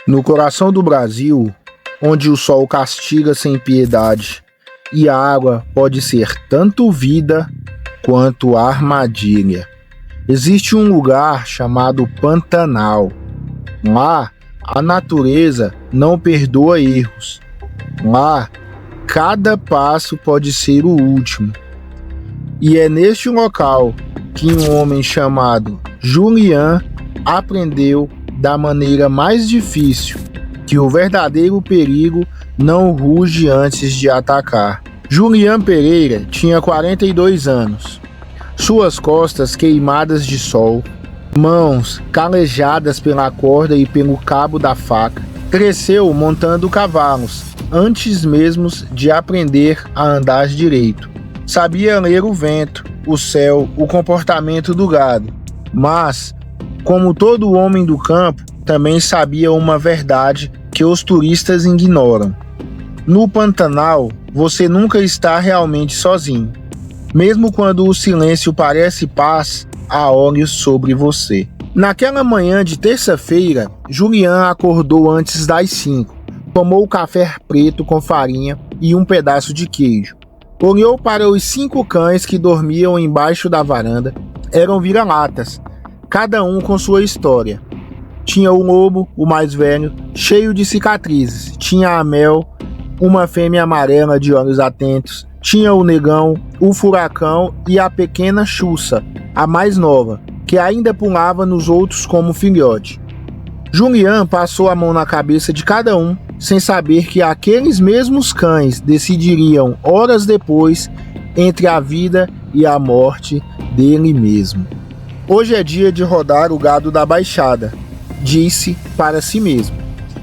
No coração do Brasil, onde o sol castiga sem piedade e a água pode ser tanto vida quanto armadilha, existe um lugar chamado Pantanal. Lá, a natureza não perdoa erros. Lá, cada passo pode ser o último. E é neste local que um homem chamado Julian aprendeu da maneira mais difícil que o verdadeiro perigo não ruge antes de atacar. Julian Pereira tinha 42 anos. Suas costas queimadas de sol, mãos calejadas pela corda e pelo cabo da faca. Cresceu montando cavalos, antes mesmo de aprender a andar direito. Sabia ler o vento, o céu, o comportamento do gado. Mas, como todo homem do campo, também sabia uma verdade que os turistas ignoram. No Pantanal, você nunca está realmente sozinho. Mesmo quando o silêncio parece paz, há olhos sobre você. Naquela manhã de terça-feira, Julian acordou antes das 5. Tomou café preto com farinha e um pedaço de queijo. Olhou para os 5 cães que dormiam embaixo da varanda. Eram vira-latas, cada um com sua história. Tinha o lobo, o mais velho, cheio de cicatrizes. Tinha a Mel, uma fêmea amarela de olhos atentos. Tinha o negão, o furacão e a pequena Xuxa, a mais nova, que ainda pulava nos outros como filhote. Julian passou a mão na cabeça de cada um, sem saber que aqueles mesmos cães decidiriam horas depois entre a vida e a morte dele mesmo. Hoje é dia de rodar o gado da baixada, disse para si mesmo,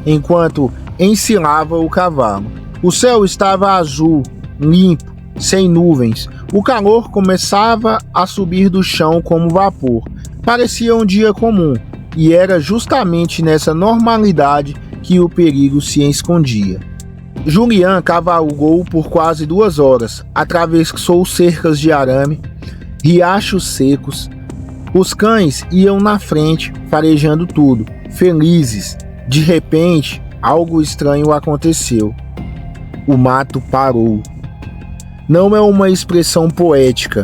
enquanto ensilava o cavalo. O céu estava azul, limpo, sem nuvens. O calor começava a subir do chão como vapor. Parecia um dia comum, e era justamente nessa normalidade que o perigo se escondia. Julian cavalgou por quase 2 horas, atravessou cercas de arame, riachos secos. Os cães iam na frente, farejando tudo, felizes. De repente, algo estranho aconteceu. O mato parou. Não é uma expressão poética.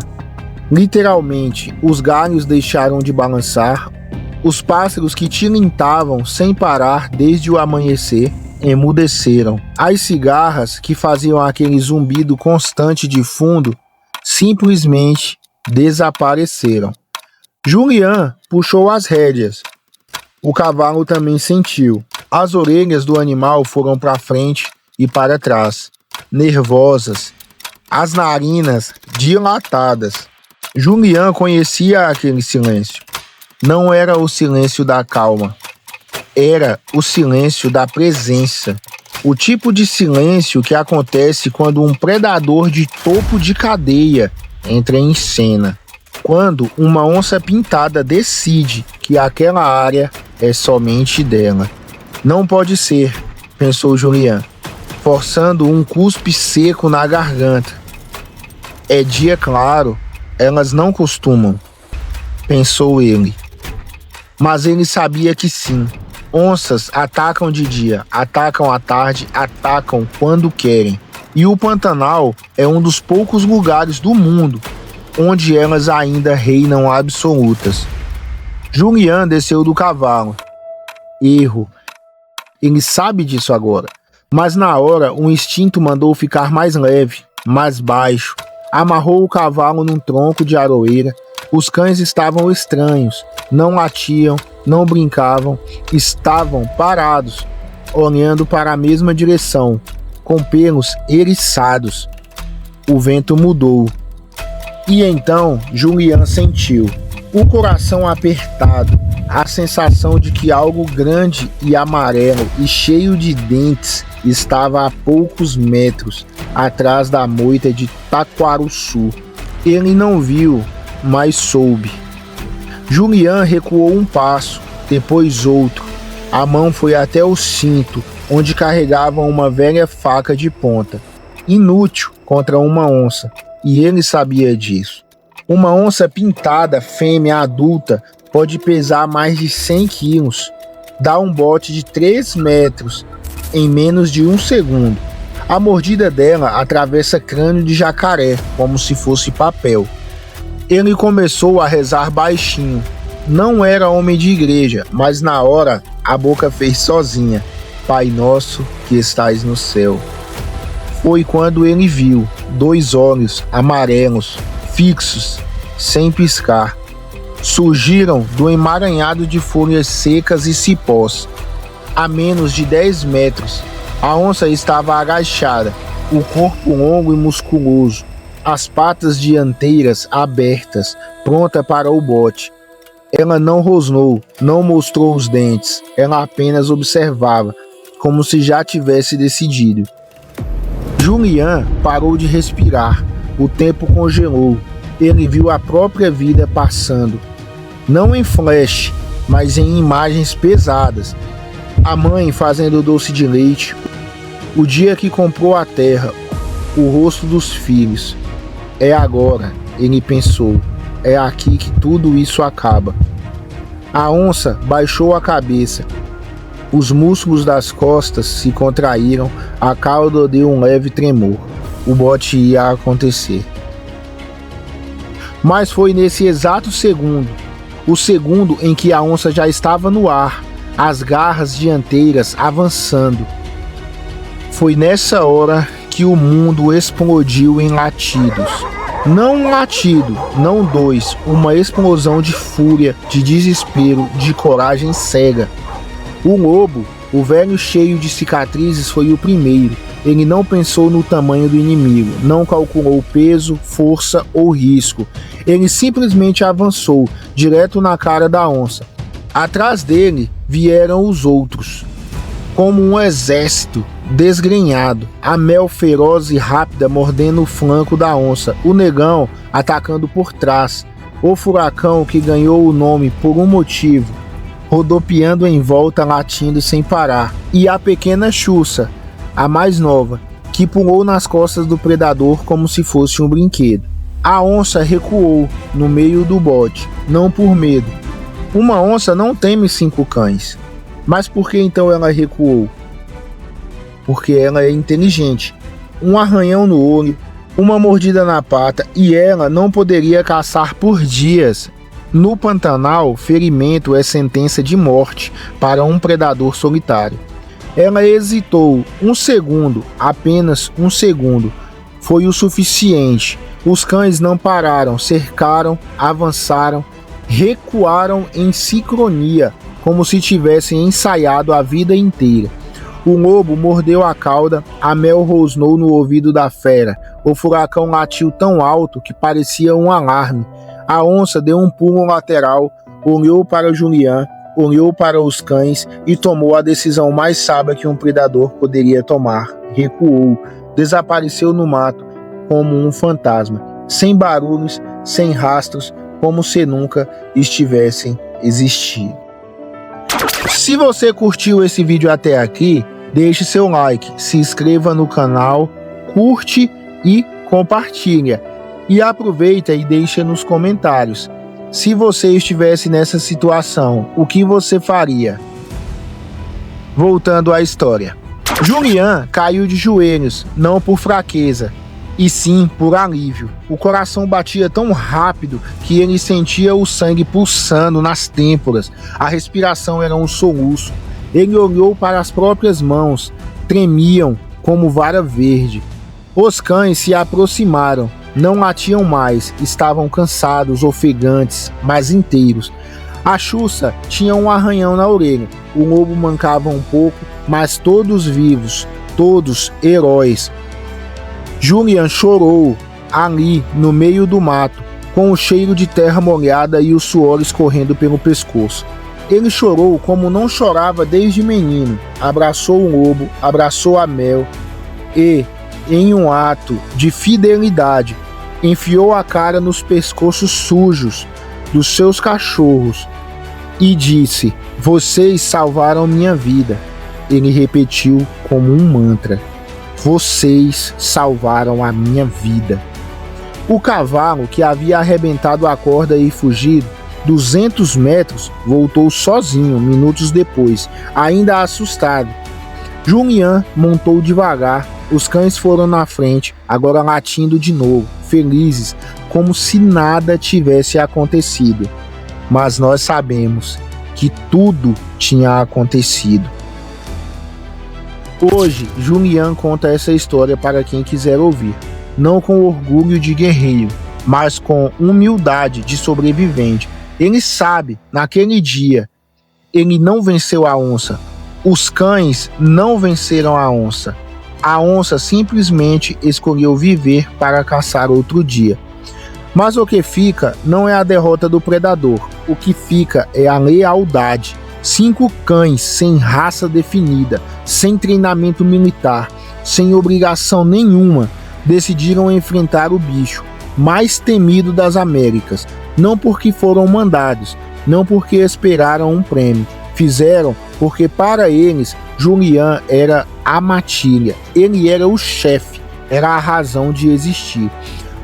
Literalmente, os galhos deixaram de balançar, os pássaros que tilintavam sem parar desde o amanhecer emudeceram. As cigarras que faziam aquele zumbido constante de fundo simplesmente desapareceram. Julian puxou as rédeas. O cavalo também sentiu. As orelhas do animal foram para frente e para trás, nervosas, as narinas dilatadas. Julian conhecia aquele silêncio. Não era o silêncio da calma, era o silêncio da presença. O tipo de silêncio que acontece quando um predador de topo de cadeia entra em cena. Quando uma onça pintada decide que aquela área é somente dela. Não pode ser, pensou Julian, forçando um cuspe seco na garganta. É dia claro, elas não costumam, pensou ele. Mas ele sabia que sim. Onças atacam de dia, atacam à tarde, atacam quando querem. E o Pantanal é um dos poucos lugares do mundo onde elas ainda reinam absolutas. Julian desceu do cavalo. Erro. Ele sabe disso agora. Mas na hora, um instinto mandou ficar mais leve, mais baixo. Amarrou o cavalo num tronco de aroeira. Os cães estavam estranhos. Não latiam, não brincavam. Estavam parados, olhando para a mesma direção, com pelos eriçados. O vento mudou. E então Julian sentiu o coração apertado, a sensação de que algo grande e amarelo e cheio de dentes estava a poucos metros atrás da moita de Taquarussu. Ele não viu, mas soube. Julian recuou um passo, depois outro. A mão foi até o cinto, onde carregava uma velha faca de ponta, inútil contra uma onça. E ele sabia disso. Uma onça pintada, fêmea adulta, pode pesar mais de 100 quilos. dá um bote de 3 metros em menos de 1 segundo. A mordida dela atravessa crânio de jacaré, como se fosse papel. Ele começou a rezar baixinho. Não era homem de igreja, mas na hora a boca fez sozinha: Pai nosso que estais no céu. Foi quando ele viu 2 olhos amarelos, fixos, sem piscar. Surgiram do emaranhado de folhas secas e cipós. A menos de 10 metros, a onça estava agachada, o corpo longo e musculoso, as patas dianteiras abertas, pronta para o bote. Ela não rosnou, não mostrou os dentes, ela apenas observava, como se já tivesse decidido. Julian parou de respirar, o tempo congelou, ele viu a própria vida passando, não em flash, mas em imagens pesadas. A mãe fazendo doce de leite, o dia que comprou a terra, o rosto dos filhos. É agora, ele pensou, é aqui que tudo isso acaba. A onça baixou a cabeça. Os músculos das costas se contraíram, a cauda deu um leve tremor. O bote ia acontecer. Mas foi nesse exato segundo, o segundo em que a onça já estava no ar, as garras dianteiras avançando. Foi nessa hora que o mundo explodiu em latidos. Não um latido, não 2, uma explosão de fúria, de desespero, de coragem cega. O lobo, o velho cheio de cicatrizes, foi o primeiro. Ele não pensou no tamanho do inimigo, não calculou peso, força ou risco. Ele simplesmente avançou, direto na cara da onça. Atrás dele vieram os outros, como um exército desgrenhado, a mel feroz e rápida mordendo o flanco da onça, o negão atacando por trás, o furacão que ganhou o nome por um motivo, rodopiando em volta, latindo sem parar, e a pequena Xuxa, a mais nova, que pulou nas costas do predador como se fosse um brinquedo. A onça recuou no meio do bote, não por medo. Uma onça não teme 5 cães. Mas por que então ela recuou? Porque ela é inteligente. Um arranhão no olho, uma mordida na pata, e ela não poderia caçar por dias. No Pantanal, ferimento é sentença de morte para um predador solitário. Ela hesitou 1 segundo, apenas 1 segundo. Foi o suficiente. Os cães não pararam, cercaram, avançaram, recuaram em sincronia, como se tivessem ensaiado a vida inteira. O lobo mordeu a cauda, a mel rosnou no ouvido da fera. O furacão latiu tão alto que parecia um alarme. A onça deu um pulo lateral, olhou para Julian, olhou para os cães e tomou a decisão mais sábia que um predador poderia tomar. Recuou, desapareceu no mato como um fantasma, sem barulhos, sem rastros, como se nunca estivessem existindo. Se você curtiu esse vídeo até aqui, deixe seu like, se inscreva no canal, curte e compartilha. E aproveita e deixa nos comentários. Se você estivesse nessa situação, o que você faria? Voltando à história. Julian caiu de joelhos, não por fraqueza, e sim por alívio. O coração batia tão rápido que ele sentia o sangue pulsando nas têmporas. A respiração era um soluço. Ele olhou para as próprias mãos, tremiam como vara verde. Os cães se aproximaram, não latiam mais, estavam cansados, ofegantes, mas inteiros. A Xuxa tinha um arranhão na orelha, o lobo mancava um pouco, mas todos vivos, todos heróis. Julian chorou ali no meio do mato, com o cheiro de terra molhada e o suor escorrendo pelo pescoço. Ele chorou como não chorava desde menino, abraçou o lobo, abraçou a mel e, em um ato de fidelidade, enfiou a cara nos pescoços sujos dos seus cachorros e disse: "Vocês salvaram minha vida." Ele repetiu como um mantra: "Vocês salvaram a minha vida." O cavalo, que havia arrebentado a corda e fugido, 200 metros, voltou sozinho minutos depois, ainda assustado. Julian montou devagar, os cães foram na frente, agora latindo de novo, felizes, como se nada tivesse acontecido. Mas nós sabemos que tudo tinha acontecido. Hoje, Julian conta essa história para quem quiser ouvir, não com orgulho de guerreiro, mas com humildade de sobrevivente. Ele sabe, naquele dia, ele não venceu a onça. Os cães não venceram a onça. A onça simplesmente escolheu viver para caçar outro dia. Mas o que fica não é a derrota do predador. O que fica é a lealdade. 5 cães sem raça definida, sem treinamento militar, sem obrigação nenhuma, decidiram enfrentar o bicho mais temido das Américas. Não porque foram mandados, não porque esperaram um prêmio. Fizeram porque para eles, Julian era a matilha. Ele era o chefe, era a razão de existir.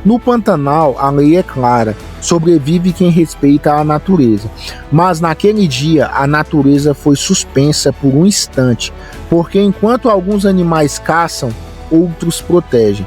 No Pantanal, a lei é clara, sobrevive quem respeita a natureza. Mas naquele dia, a natureza foi suspensa por um instante, porque enquanto alguns animais caçam, outros protegem.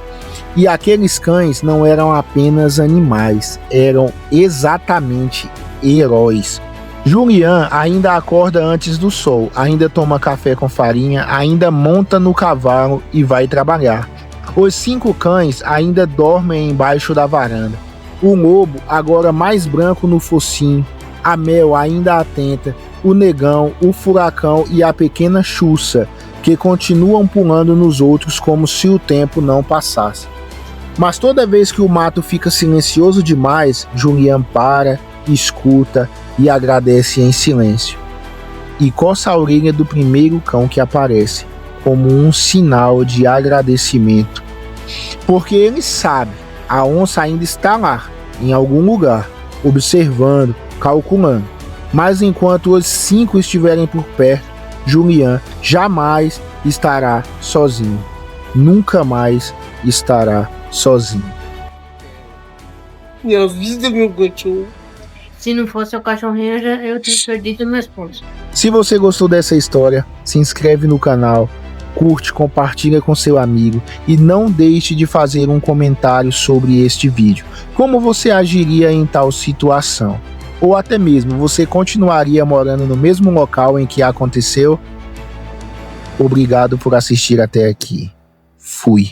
E aqueles cães não eram apenas animais, eram exatamente heróis. Julian ainda acorda antes do sol, ainda toma café com farinha, ainda monta no cavalo e vai trabalhar. Os 5 cães ainda dormem embaixo da varanda. O lobo, agora mais branco no focinho, a Mel ainda atenta, o negão, o furacão e a pequena Chussa, que continuam pulando nos outros como se o tempo não passasse. Mas toda vez que o mato fica silencioso demais, Julian para, escuta e agradece em silêncio. E coça a orelha do primeiro cão que aparece, como um sinal de agradecimento. Porque ele sabe, a onça ainda está lá, em algum lugar, observando, calculando. Mas enquanto os 5 estiverem por perto, Julian jamais estará sozinho. Nunca mais estará sozinho. Minha vida, meu cachorro. Se não fosse o cachorrinho, eu tinha perdido meus pontos. Se você gostou dessa história, se inscreve no canal, curte, compartilha com seu amigo e não deixe de fazer um comentário sobre este vídeo. Como você agiria em tal situação? Ou até mesmo, você continuaria morando no mesmo local em que aconteceu? Obrigado por assistir até aqui. Fui.